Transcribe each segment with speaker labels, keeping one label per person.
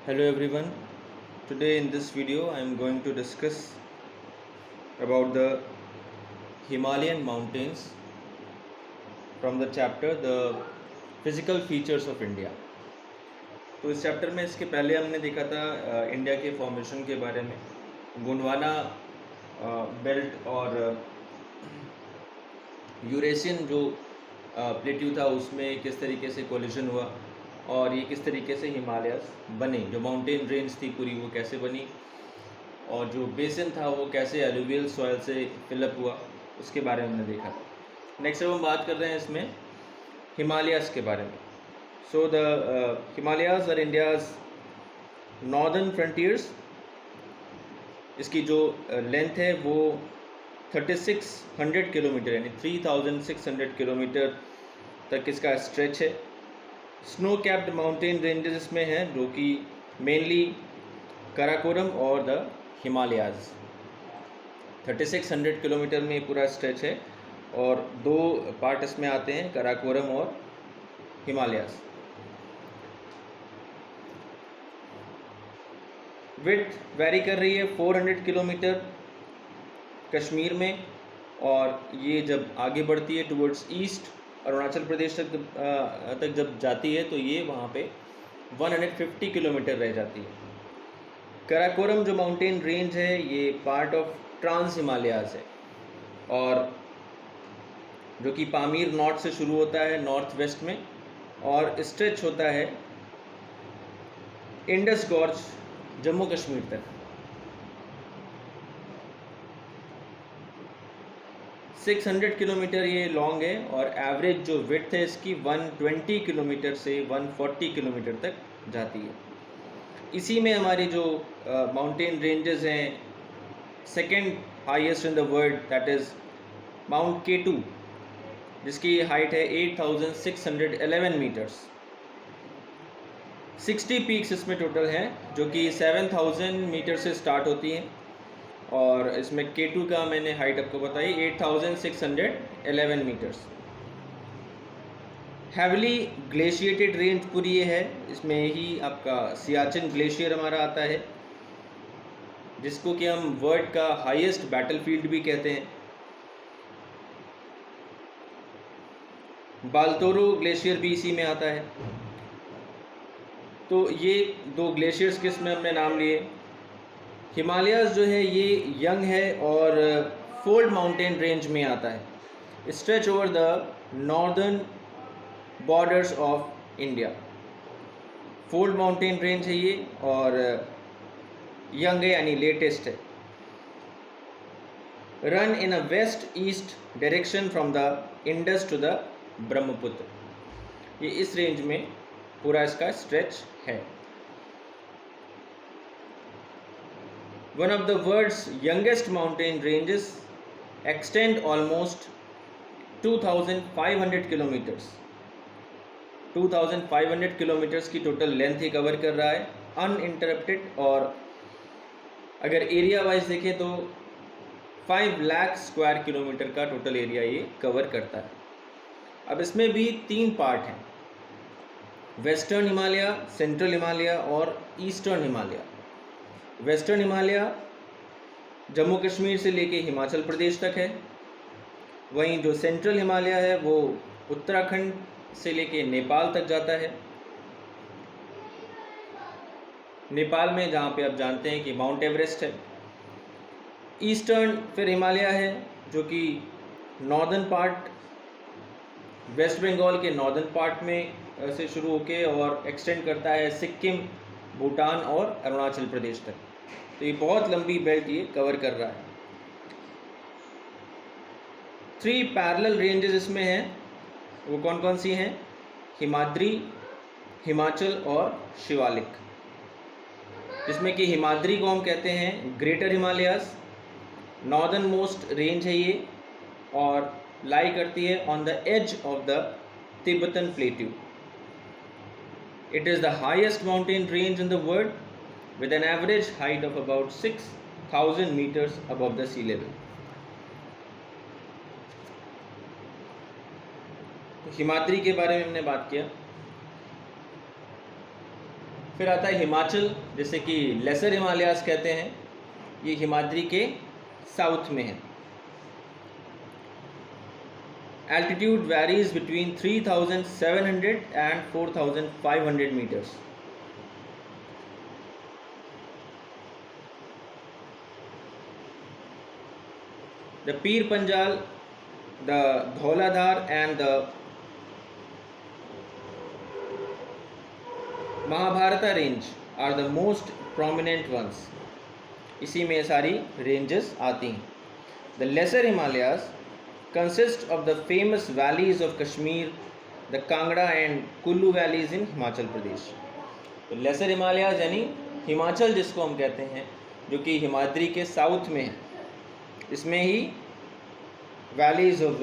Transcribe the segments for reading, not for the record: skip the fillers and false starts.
Speaker 1: Hello everyone. Today in this video I am going to discuss about the Himalayan mountains from the chapter The Physical Features of India. तो इस chapter में इसके पहले हमने देखा था इंडिया के फॉर्मेशन के बारे में, गोंडवाना बेल्ट और यूरेशियन जो प्लेट्यू था उसमें किस तरीके से कोलिजन हुआ और ये किस तरीके से हिमालयस बने, जो माउंटेन रेंज थी पूरी वो कैसे बनी और जो बेसिन था वो कैसे एलुवियल सॉइल से फिलअप हुआ, उसके बारे में हमने देखा था। नेक्स्ट अब हम बात कर रहे हैं इसमें हिमालयस के बारे में। So the Himalayas are India's northern frontiers. इसकी जो लेंथ है वो 3600 किलोमीटर यानी 3600 किलोमीटर तक इसका स्ट्रेच है। स्नो कैप्ड माउंटेन रेंजेस इसमें हैं जो कि मेनली काराकोरम और द हिमालयाज। 3600 किलोमीटर में पूरा स्ट्रेच है और दो पार्ट इसमें आते हैं, काराकोरम और हिमालयाज। विड्थ वेरी कर रही है 400 किलोमीटर कश्मीर में, और ये जब आगे बढ़ती है टुवर्ड्स ईस्ट अरुणाचल प्रदेश तक जब जाती है तो ये वहाँ पे 150 किलोमीटर रह जाती है। काराकोरम जो माउंटेन रेंज है ये पार्ट ऑफ ट्रांस हिमालयाज है और जो कि पामीर नॉर्थ से शुरू होता है नॉर्थ वेस्ट में और स्ट्रेच होता है इंडस गॉर्ज जम्मू कश्मीर तक। 600 किलोमीटर ये लॉन्ग है और एवरेज जो विड्थ है इसकी 120 किलोमीटर से 140 किलोमीटर तक जाती है। इसी में हमारी जो माउंटेन रेंजेस हैं, second highest in the world that is mount K2, जिसकी हाइट है 8611 मीटर्स। 60 पीक्स इसमें टोटल हैं जो कि 7000 मीटर से स्टार्ट होती हैं और इसमें K2 का मैंने हाइट आपको बताई 8611 मीटर्स। हैविली ग्लेशिएटेड रेंज पूरी ये है। इसमें ही आपका सियाचिन ग्लेशियर हमारा आता है जिसको कि हम वर्ल्ड का हाईएस्ट बैटलफील्ड भी कहते हैं। बाल्तोरो ग्लेशियर भी इसी में आता है। तो ये दो ग्लेशियर्स के इसमें हमने नाम लिए। हिमालयाज जो है ये यंग है और फोल्ड माउंटेन रेंज में आता है, stretch over the northern borders of India. Fold mountain range है ये और यंग है यानी लेटेस्ट है। Run in a west east direction from the Indus to the Brahmaputra. ये इस रेंज में पूरा इसका स्ट्रेच है। One of the world's youngest mountain ranges extend almost 2500 kilometers. 2500 kilometres की टोटल लेंथ ही कवर कर रहा है अनइंटरप्टेड, और अगर एरिया वाइज देखें तो 5 लाख स्क्वायर किलोमीटर का टोटल एरिया ये कवर करता है। अब इसमें भी 3 पार्ट हैं, वेस्टर्न हिमालय, सेंट्रल हिमालय और ईस्टर्न हिमालय। वेस्टर्न हिमालय जम्मू कश्मीर से लेके हिमाचल प्रदेश तक है, वहीं जो सेंट्रल हिमालय है वो उत्तराखंड से लेके नेपाल तक जाता है। नेपाल में जहाँ पे आप जानते हैं कि माउंट एवरेस्ट है। ईस्टर्न फिर हिमालय है जो कि नॉर्दर्न पार्ट, वेस्ट बंगाल के नॉर्दर्न पार्ट में से शुरू होके और एक्सटेंड करता है सिक्किम, भूटान और अरुणाचल प्रदेश तक। तो ये बहुत लंबी बेल्ट ये कवर कर रहा है। 3 पैरेलल रेंजेस इसमें हैं, वो कौन कौन सी हैं? हिमाद्री, हिमाचल और शिवालिक। जिसमें कि हिमाद्री को हम कहते हैं greater Himalayas, northernmost range है ये और लाई करती है on the edge of the Tibetan plateau. It is the highest mountain range in the world with an average height of about 6000 meters above the sea level. तो हिमाद्री के बारे में हमने बात किया। फिर आता है हिमाचल, जिसे कि लेसर हिमालयास कहते हैं। ये हिमाद्री के साउथ में है। Altitude varies between 3700 and 4500 metres. The Pir Panjal, the Dhauladhar and the Mahabharata range are the most prominent ones. इसी में सारी ranges आती हैं. The lesser Himalayas consist of the famous valleys of Kashmir, the Kangra and Kullu valleys in Himachal Pradesh. तो lesser Himalayas यानी हिमाचल जिसको हम कहते हैं, जो कि हिमाद्री के साउथ में है, इसमें ही valleys of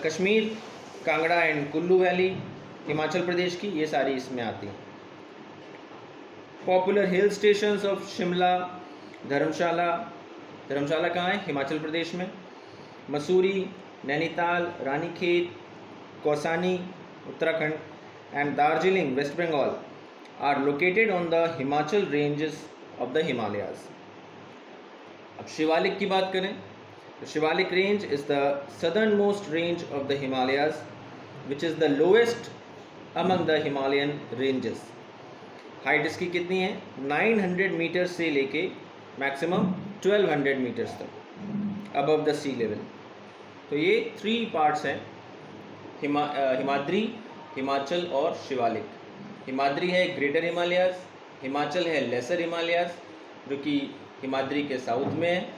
Speaker 1: Kashmir, Kangra and Kullu valley Himachal Pradesh की, ये सारी इसमें आती हैं. Popular hill stations of Shimla, Dharamshala. Dharamshala कहाँ है? हिमाचल प्रदेश में. Mussoorie, Nainital, Ranikhet, Kausani Uttarakhand and Darjeeling West Bengal are located on the Himachal ranges of the Himalayas. अब शिवालिक की बात करें तो Shivalik range is the southernmost range of the Himalayas which is the lowest among the Himalayan ranges. Height इसकी कितनी है? 900 मीटर्स से लेके मैक्सिमम 1200 मीटर्स तक अबव द सी लेवल. तो ये 3 पार्ट्स हैं, हिमाद्री, हिमाचल और शिवालिक. हिमाद्री है ग्रेटर हिमालयाज, हिमाचल है लेसर हिमालयाज जो कि हिमाद्री के साउथ में है,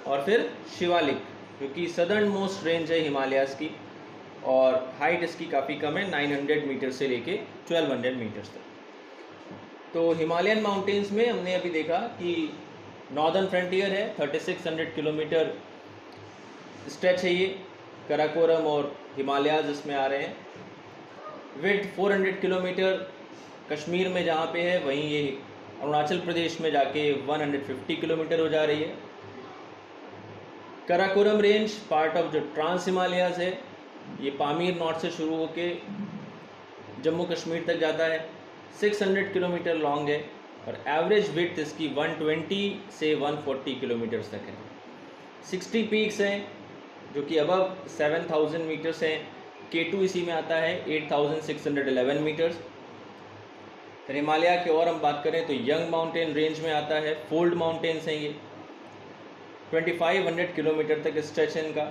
Speaker 1: और फिर शिवालिक जो कि सदर्न मोस्ट रेंज है हिमालयाज की, और हाइट इसकी काफ़ी कम है, 900 मीटर से लेके 1200 मीटर्स तक. तो हिमालयन माउंटेन्स में हमने अभी देखा कि नॉर्दर्न फ्रंटियर है, 3600 किलोमीटर स्ट्रेच है ये. कराकोरम और हिमालयाज इसमें आ रहे हैं. विड्थ 400 किलोमीटर कश्मीर में जहाँ पे है, वहीं ये अरुणाचल प्रदेश में जाके 150 किलोमीटर हो जा रही है. कराकोरम रेंज पार्ट ऑफ जो ट्रांस हिमालयाज है, ये पामीर नॉर्थ से शुरू होके जम्मू कश्मीर तक जाता है. 600 किलोमीटर लॉन्ग है और एवरेज विड्थ इसकी 120 से 140 किलोमीटर्स तक है. 60 पीक्स हैं जो कि अबव 7000 मीटर्स हैं. K2 इसी में आता है, 8611 मीटर्स. फिर हिमालय के और हम बात करें तो यंग माउंटेन रेंज में आता है. फोल्ड माउंटेन्स हैं ये, 2500 किलोमीटर तक स्ट्रेच है इनका.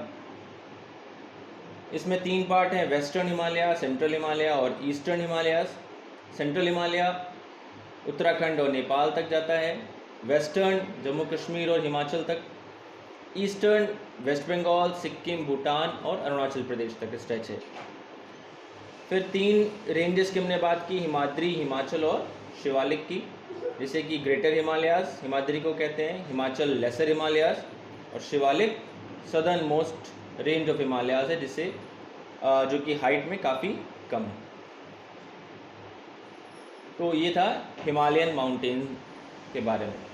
Speaker 1: इसमें 3 पार्ट हैं, वेस्टर्न हिमालय, सेंट्रल हिमालय और ईस्टर्न हिमालयाज. सेंट्रल हिमालय उत्तराखंड और नेपाल तक जाता है. वेस्टर्न जम्मू कश्मीर और हिमाचल तक. ईस्टर्न वेस्ट बंगाल, सिक्किम, भूटान और अरुणाचल प्रदेश तक स्ट्रेच है. फिर 3 रेंजेस की हमने बात की, हिमाद्री, हिमाचल और शिवालिक की, जैसे कि ग्रेटर हिमालयाज हिमाद्री को कहते हैं, हिमाचल लेसर हिमालयाज और Shivalik southern most range of Himalayas है, जिसे जो कि हाइट में काफ़ी कम है. तो ये था हिमालयन माउंटेन के बारे में.